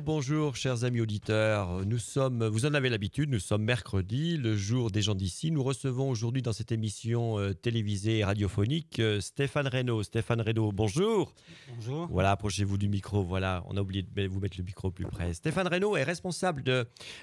Bonjour chers amis auditeurs, vous en avez l'habitude, nous sommes mercredi, le jour des gens d'ici. Nous recevons aujourd'hui dans cette émission télévisée et radiophonique Stéphane Reynaud. Stéphane Reynaud, bonjour. Bonjour. Voilà, approchez-vous du micro, voilà, on a oublié de vous mettre le micro plus près. Stéphane Reynaud est responsable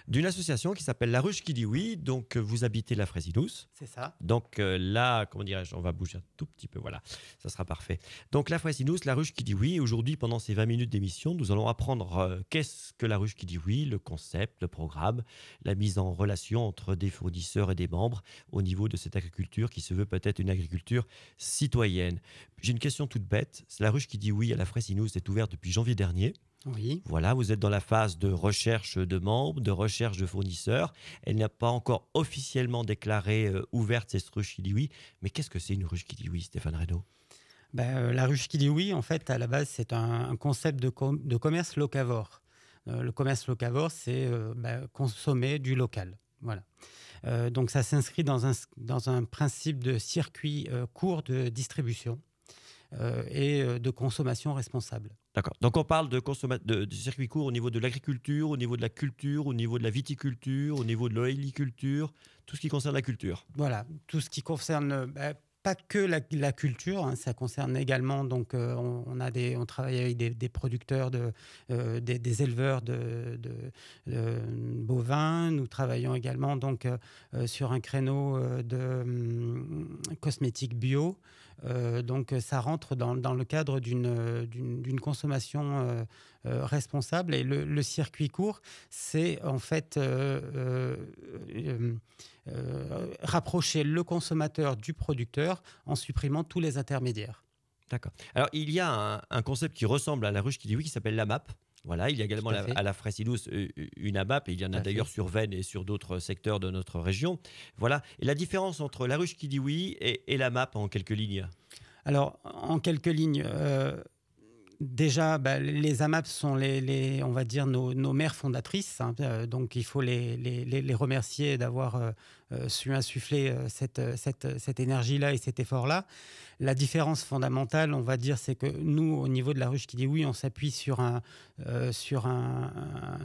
d'une association qui s'appelle La Ruche qui dit oui, donc vous habitez la Frésinous. C'est ça. Donc là, comment dirais-je, on va bouger un tout petit peu, voilà, ça sera parfait. Donc la Frésinous, La Ruche qui dit oui, aujourd'hui pendant ces 20 minutes d'émission, nous allons apprendre qu'est-ce que La Ruche qui dit oui, le concept, le programme, la mise en relation entre des fournisseurs et des membres au niveau de cette agriculture qui se veut peut-être une agriculture citoyenne. J'ai une question toute bête. La Ruche qui dit oui à la Frésinous est ouverte depuis janvier dernier. Oui. Voilà, vous êtes dans la phase de recherche de membres, de recherche de fournisseurs. Elle n'a pas encore officiellement déclaré ouverte cette ruche qui dit oui. Mais qu'est-ce que c'est une ruche qui dit oui, Stéphane Reynaud? La ruche qui dit oui, en fait, à la base, c'est un concept de commerce locavore. Le commerce locavore, c'est consommer du local. Voilà. Donc, ça s'inscrit dans un principe de circuit court de distribution et de consommation responsable. D'accord. Donc on parle de circuit court au niveau de l'agriculture, au niveau de la culture, au niveau de la viticulture, au niveau de l'oléiculture, tout ce qui concerne la culture. Voilà, tout ce qui concerne pas que la culture, hein, ça concerne également, donc on travaille avec des producteurs, des éleveurs de bovins. Nous travaillons également donc sur un créneau de cosmétiques bio. Donc ça rentre dans le cadre d'une consommation responsable. Et le circuit court, c'est en fait rapprocher le consommateur du producteur en supprimant tous les intermédiaires. D'accord. Alors il y a un concept qui ressemble à la ruche qui dit oui, qui s'appelle l'AMAP. Voilà, il y a également à la Frésinous une AMAP, et il y en a d'ailleurs sur Vennes et sur d'autres secteurs de notre région. Voilà. Et la différence entre la ruche qui dit oui et l'AMAP en quelques lignes? Alors, en quelques lignes, déjà, les AMAP sont on va dire, nos mères fondatrices. Hein, donc, il faut les remercier d'avoir su insuffler cette énergie-là et cet effort-là. La différence fondamentale, on va dire, c'est que nous, au niveau de la ruche qui dit oui, on s'appuie sur un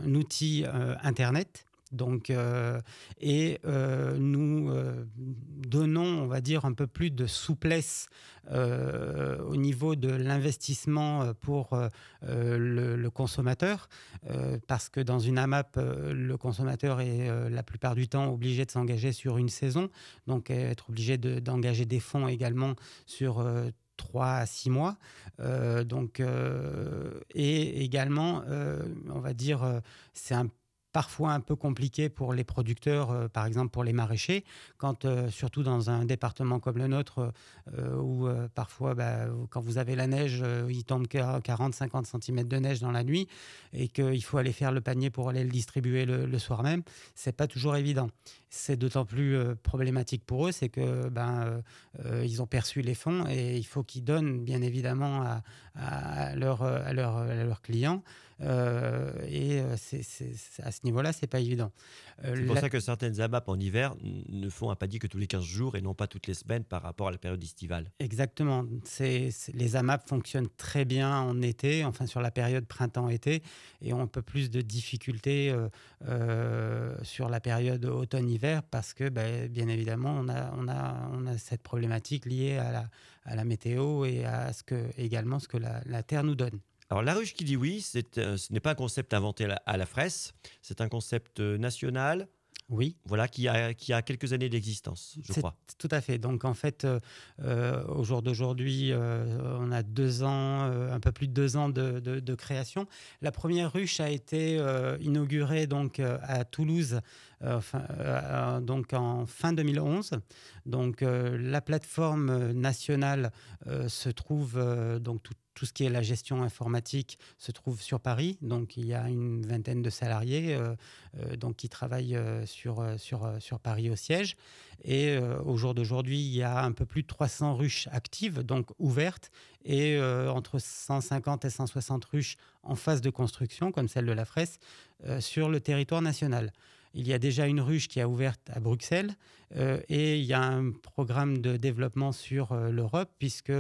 outil Internet. Donc, nous donnons, on va dire, un peu plus de souplesse au niveau de l'investissement pour le consommateur, parce que dans une AMAP, le consommateur est la plupart du temps obligé de s'engager sur une saison, donc être obligé d'engager des fonds également sur 3 à 6 mois. Et également, on va dire, c'est parfois un peu compliqué pour les producteurs, par exemple pour les maraîchers, quand, surtout dans un département comme le nôtre, où parfois, quand vous avez la neige, il tombe 40-50 cm de neige dans la nuit et qu'il faut aller faire le panier pour aller le distribuer le soir même, c'est pas toujours évident. C'est d'autant plus problématique pour eux, c'est que ils ont perçu les fonds et il faut qu'ils donnent bien évidemment à leurs clients. À ce niveau-là, c'est pas évident. C'est pour ça que certaines AMAP en hiver ne font un panier que tous les 15 jours et non pas toutes les semaines par rapport à la période estivale. Exactement. Les AMAP fonctionnent très bien en été, enfin sur la période printemps-été, et ont un peu plus de difficultés sur la période automne-hiver parce que, bien évidemment, on a cette problématique liée à la météo et à ce que la Terre nous donne. Alors, la ruche qui dit oui, ce n'est pas un concept inventé à la fraisse, c'est un concept national. Oui. Voilà, qui a quelques années d'existence, je crois. Tout à fait. Donc, en fait, au jour d'aujourd'hui, on a 2 ans, un peu plus de 2 ans de création. La première ruche a été inaugurée donc, à Toulouse donc en fin 2011. Donc, la plateforme nationale se trouve, donc tout ce qui est la gestion informatique se trouve sur Paris. Donc, il y a une vingtaine de salariés donc, qui travaillent sur Paris au siège. Et au jour d'aujourd'hui, il y a un peu plus de 300 ruches actives, donc ouvertes, et entre 150 et 160 ruches en phase de construction, comme celle de la Fresse, sur le territoire national. Il y a déjà une ruche qui a ouvert à Bruxelles et il y a un programme de développement sur l'Europe puisque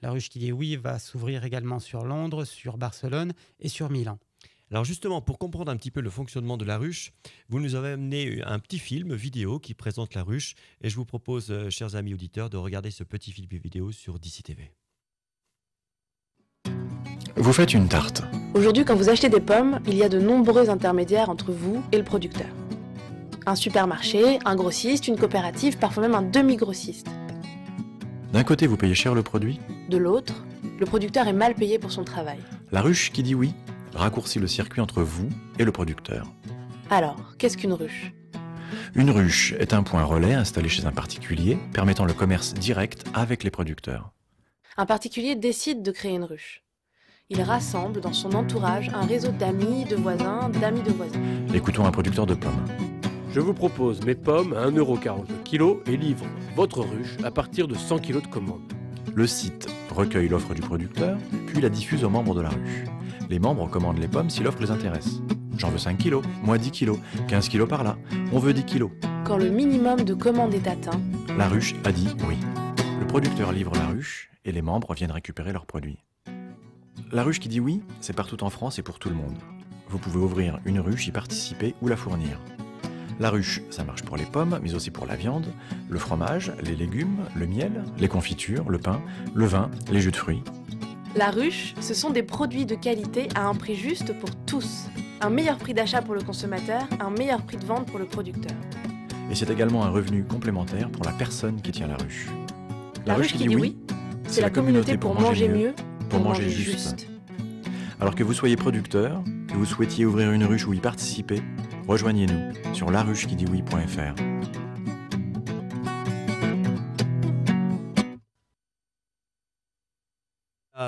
la ruche qui dit oui va s'ouvrir également sur Londres, sur Barcelone et sur Milan. Alors justement, pour comprendre un petit peu le fonctionnement de la ruche, vous nous avez amené un petit film vidéo qui présente la ruche et je vous propose, chers amis auditeurs, de regarder ce petit film vidéo sur DC TV. Vous faites une tarte. Aujourd'hui, quand vous achetez des pommes, il y a de nombreux intermédiaires entre vous et le producteur. Un supermarché, un grossiste, une coopérative, parfois même un demi-grossiste. D'un côté, vous payez cher le produit. De l'autre, le producteur est mal payé pour son travail. La ruche qui dit oui raccourcit le circuit entre vous et le producteur. Alors, qu'est-ce qu'une ruche ? Une ruche est un point relais installé chez un particulier permettant le commerce direct avec les producteurs. Un particulier décide de créer une ruche. Il rassemble dans son entourage un réseau d'amis, de voisins, d'amis de voisins. Écoutons un producteur de pommes. Je vous propose mes pommes à 1,40 € le kg et livre votre ruche à partir de 100 kg de commande. Le site recueille l'offre du producteur, puis la diffuse aux membres de la ruche. Les membres commandent les pommes si l'offre les intéresse. J'en veux 5 kilos, moi 10 kilos, 15 kilos par là, on veut 10 kilos. Quand le minimum de commandes est atteint, La ruche a dit oui. Le producteur livre la ruche et les membres viennent récupérer leurs produits. La ruche qui dit oui, c'est partout en France et pour tout le monde. Vous pouvez ouvrir une ruche, y participer ou la fournir. La ruche, ça marche pour les pommes, mais aussi pour la viande, le fromage, les légumes, le miel, les confitures, le pain, le vin, les jus de fruits. la ruche, ce sont des produits de qualité à un prix juste pour tous. Un meilleur prix d'achat pour le consommateur, un meilleur prix de vente pour le producteur. Et c'est également un revenu complémentaire pour la personne qui tient la ruche. La ruche qui dit oui, c'est la communauté pour manger mieux, pour manger juste. Alors que vous soyez producteur, que vous souhaitiez ouvrir une ruche ou y participer, rejoignez-nous sur laruchequidioui.fr.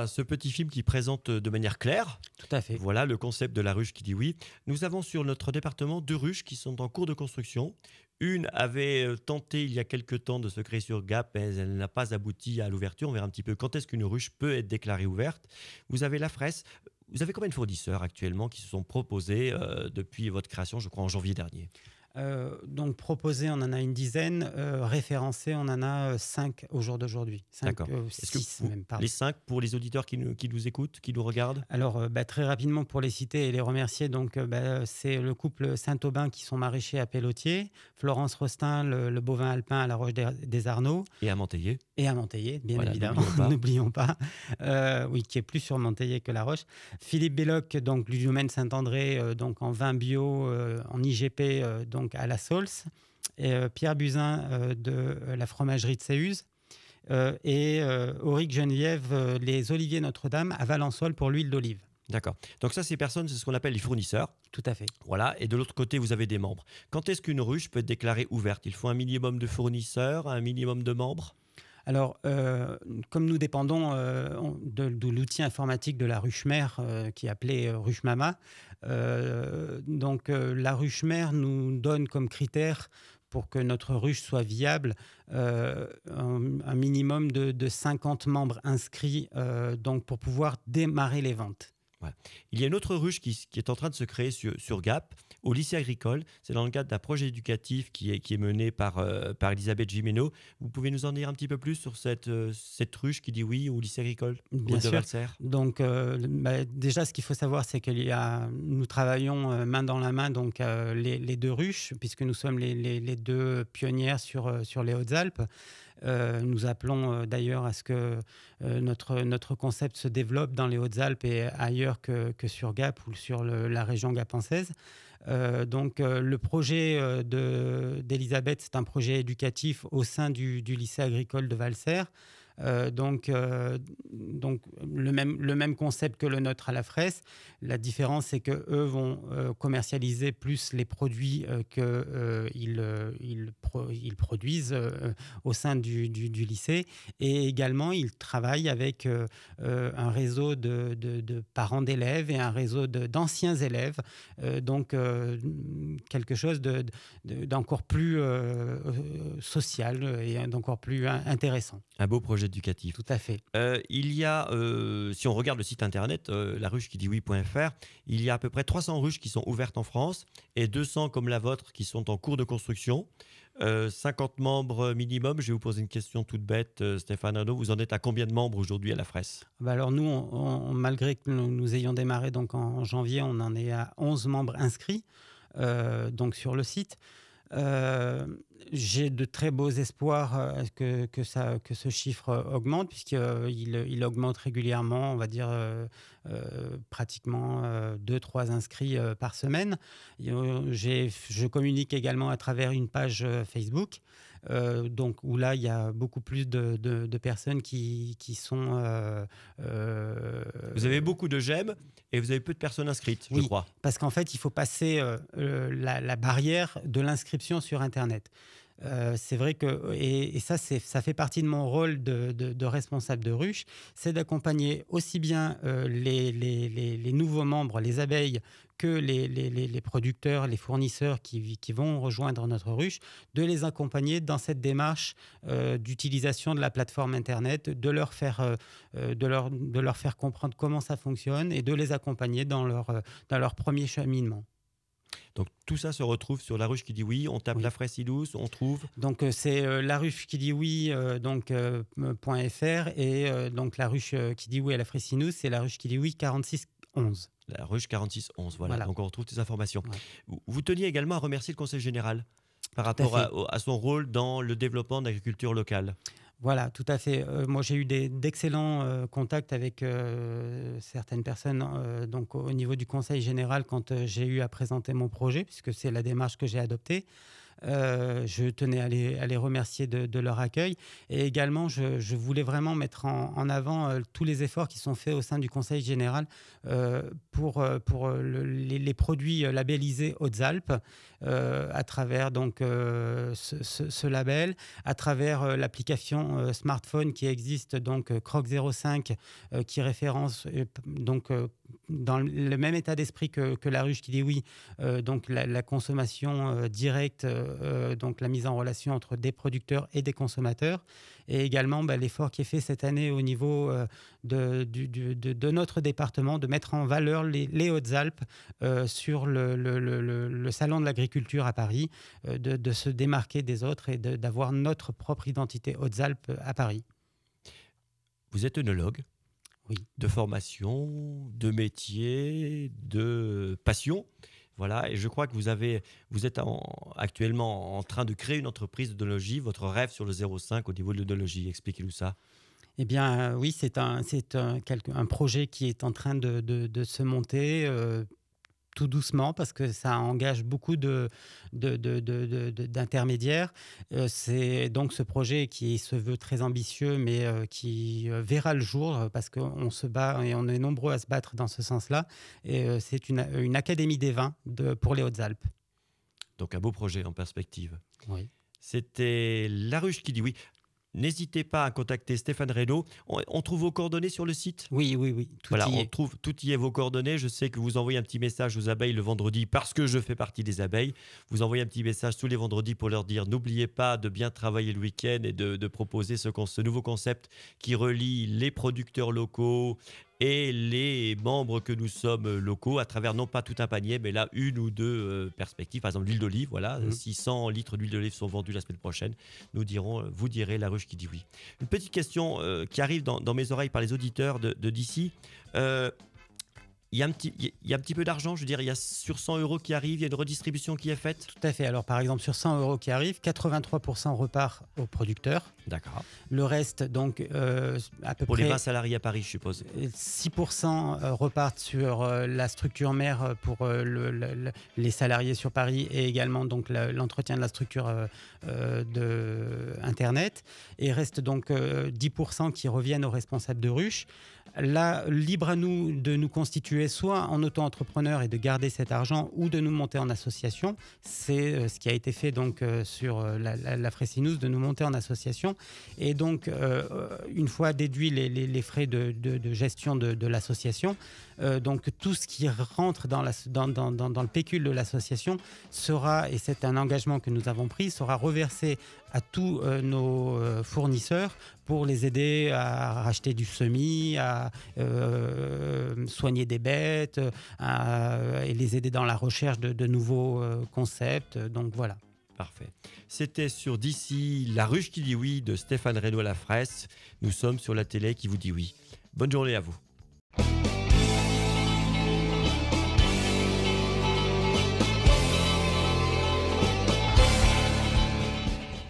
Ce petit film qui présente de manière claire, Tout à fait. voilà le concept de la ruche qui dit oui. Nous avons sur notre département 2 ruches qui sont en cours de construction. Une avait tenté il y a quelque temps de se créer sur Gap, mais elle n'a pas abouti à l'ouverture. On verra un petit peu quand est-ce qu'une ruche peut être déclarée ouverte. Vous avez la Fraisse. Vous avez combien de fournisseurs actuellement qui se sont proposés depuis votre création, je crois en janvier dernier? Donc proposés, on en a une dizaine. Référencés, on en a 5 au jour d'aujourd'hui. 5, D'accord. Est-ce que 6 même, pardon. les 5 pour les auditeurs qui nous écoutent, qui nous regardent? Alors, très rapidement, pour les citer et les remercier, donc, c'est le couple Saint-Aubin qui sont maraîchers à Pellotier, Florence Rostin, le bovin alpin à la Roche des Arnaud, Et à Monteillé. et à Monteillé, bien Voilà, évidemment, n'oublions pas. n'oublions pas. Oui, qui est plus sur Monteillé que La Roche. Philippe Belloc, donc, du domaine Saint-André, donc en vin bio, en IGP, donc à la Saulce. Et Pierre Buzyn de la fromagerie de Séuse. Et Auric Geneviève, les Oliviers Notre-Dame à Valençol pour l'huile d'olive. D'accord. Donc ça, ces personnes, c'est ce qu'on appelle les fournisseurs. Tout à fait. Voilà. Et de l'autre côté, vous avez des membres. Quand est-ce qu'une ruche peut être déclarée ouverte? Il faut un minimum de fournisseurs, un minimum de membres? Alors, comme nous dépendons de l'outil informatique de la ruche mère qui est appelée Ruche Mama, donc la ruche mère nous donne comme critère pour que notre ruche soit viable un minimum de 50 membres inscrits donc pour pouvoir démarrer les ventes. Ouais. Il y a une autre ruche qui est en train de se créer sur Gap, au lycée agricole. C'est dans le cadre d'un projet éducatif qui est mené par Elisabeth Gimeno. Vous pouvez nous en dire un petit peu plus sur cette ruche qui dit oui au lycée agricole Bien Route de sûr. Valserres? Donc, déjà, ce qu'il faut savoir, c'est que nous travaillons main dans la main, donc les 2 ruches, puisque nous sommes les 2 pionnières sur les Hautes-Alpes. Nous appelons d'ailleurs à ce que notre concept se développe dans les Hautes-Alpes et ailleurs que sur Gap ou sur la région gapençaise. Donc, le projet d'Elisabeth, c'est un projet éducatif au sein du lycée agricole de Valserres. Donc le même concept que le nôtre à la Fraisse. La différence, c'est qu'eux vont commercialiser plus les produits qu'ils produisent au sein du lycée. Et également, ils travaillent avec un réseau de parents d'élèves et un réseau d'anciens élèves. Donc, quelque chose d'encore plus social et d'encore plus intéressant. Un beau projet éducatif. Tout à fait. Il y a, si on regarde le site internet, laruchequidioui.fr, il y a à peu près 300 ruches qui sont ouvertes en France et 200 comme la vôtre qui sont en cours de construction. 50 membres minimum. Je vais vous poser une question toute bête, Stéphane Renaud. Vous en êtes à combien de membres aujourd'hui à la Fresse ? Alors nous, malgré que nous ayons démarré donc en janvier, on en est à 11 membres inscrits donc sur le site. J'ai de très beaux espoirs que ce chiffre augmente, puisqu'il augmente régulièrement, on va dire pratiquement 2-3 inscrits par semaine. Je communique également à travers une page Facebook, donc où là, il y a beaucoup plus de personnes qui sont... Vous avez beaucoup de j'aime et vous avez peu de personnes inscrites, je crois. Parce qu'en fait, il faut passer la barrière de l'inscription sur Internet. C'est vrai que, et ça fait partie de mon rôle de responsable de ruche, c'est d'accompagner aussi bien les nouveaux membres, les abeilles, que les producteurs, les fournisseurs qui vont rejoindre notre ruche, de les accompagner dans cette démarche d'utilisation de la plateforme Internet, de leur faire comprendre comment ça fonctionne et de les accompagner dans leur premier cheminement. Donc tout ça se retrouve sur La Ruche qui dit oui. On tape La Fresse-Ilous, on trouve. Donc c'est La Ruche qui dit oui .fr et donc La Ruche qui dit oui à La Fresse-Ilous, c'est La Ruche qui dit oui 4611. La Ruche 4611, voilà. Donc on retrouve ces informations. Ouais. Vous teniez également à remercier le Conseil général par rapport à son rôle dans le développement de l'agriculture locale. Voilà, tout à fait. Moi, j'ai eu d'excellents contacts avec certaines personnes donc au niveau du Conseil général quand j'ai eu à présenter mon projet, puisque c'est la démarche que j'ai adoptée. Je tenais à les remercier de leur accueil. Et également, je voulais vraiment mettre en avant tous les efforts qui sont faits au sein du Conseil général pour les produits labellisés Hautes-Alpes à travers donc, ce label, à travers l'application smartphone qui existe, donc Croc 05, qui référence donc, dans le même état d'esprit que La Ruche qui dit oui, donc la consommation directe, donc la mise en relation entre des producteurs et des consommateurs, et également l'effort qui est fait cette année au niveau de notre département de mettre en valeur les Hautes-Alpes sur le salon de l'agriculture à Paris, de se démarquer des autres et d'avoir notre propre identité Hautes-Alpes à Paris. Vous êtes œnologue. Oui. De formation, de métier, de passion. Voilà, et je crois que vous êtes actuellement en train de créer une entreprise d'œnologie. Votre rêve sur le 05 au niveau de l'œnologie, expliquez-nous ça. Eh bien, oui, c'est un projet qui est en train de se monter tout doucement, parce que ça engage beaucoup d'intermédiaires. C'est donc ce projet qui se veut très ambitieux, mais qui verra le jour, parce qu'on se bat et on est nombreux à se battre dans ce sens-là. Et c'est une académie des vins pour les Hautes-Alpes. Donc un beau projet en perspective. Oui. C'était La Ruche qui dit oui. N'hésitez pas à contacter Stéphane Renaud. On trouve vos coordonnées sur le site ? Oui. Tout y est vos coordonnées. Je sais que vous envoyez un petit message aux abeilles le vendredi parce que je fais partie des abeilles. Vous envoyez un petit message tous les vendredis pour leur dire n'oubliez pas de bien travailler le week-end et de proposer ce nouveau concept qui relie les producteurs locaux et les membres que nous sommes locaux à travers non pas tout un panier, mais là une ou deux perspectives. Par exemple, l'huile d'olive, voilà, 600 litres d'huile d'olive sont vendus la semaine prochaine. Vous direz La Ruche qui dit oui. Une petite question qui arrive dans mes oreilles par les auditeurs d'ici. Il y a un petit peu d'argent, je veux dire, il y a sur 100 € qui arrivent, il y a une redistribution qui est faite. Tout à fait. Alors, par exemple, sur 100 € qui arrivent, 83% repart aux producteurs. D'accord. Le reste, donc, à peu pour près... les 20 salariés à Paris, je suppose. 6% repartent sur la structure mère pour les salariés sur Paris et également donc, l'entretien de la structure Internet. Et il reste donc 10% qui reviennent aux responsables de ruche. Là, libre à nous de nous constituer constituer soit en auto-entrepreneur et de garder cet argent ou de nous monter en association. C'est ce qui a été fait donc sur la Fraissinous, de nous monter en association. Et donc, une fois déduits les frais de gestion de l'association, donc tout ce qui rentre dans le pécule de l'association sera, et c'est un engagement que nous avons pris, sera reversé à tous nos fournisseurs pour les aider à racheter du semis, à soigner des bêtes, et les aider dans la recherche de nouveaux concepts. Donc voilà. Parfait. C'était sur d'ici La Ruche qui dit oui de Stéphane Reynaud-Lafraisse. Nous sommes sur la télé qui vous dit oui. Bonne journée à vous.